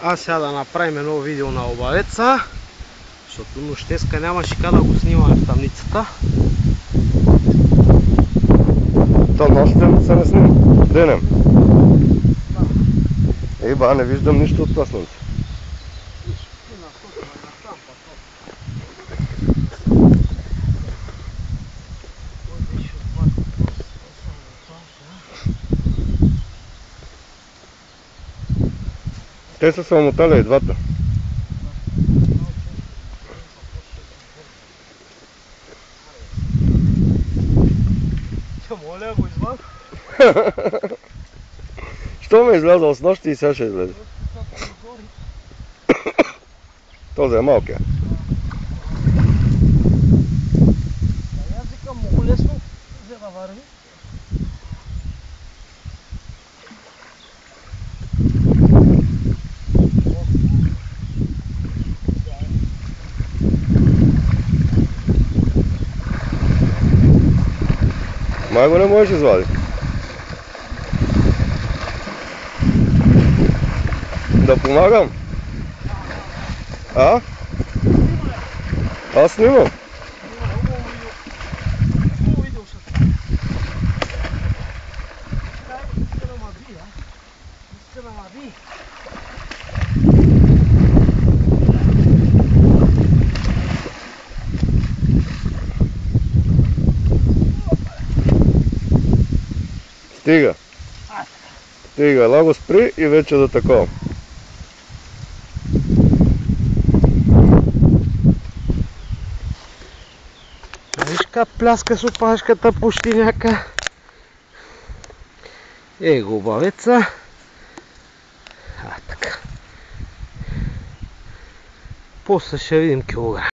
А сега да направим едно видео на обавеца, защото нощеска нямаше как да го снимаме в тамницата. То нощем се не снима, денем. Еба, не виждам нищо от това слънце. Те са се омотали и двата. Моля го извън. Що ме излязал с нощи и сега ще излезе? Този е малкия. Аз викам много лесно, за да върви. Май го не можеш извади. Да помагам? А? Аз снимам. Стига. Стига, ела го спри и вече да такова. Виж как пляска с опашката пущиняка. Его обавеца. А така. После ще видим килограм.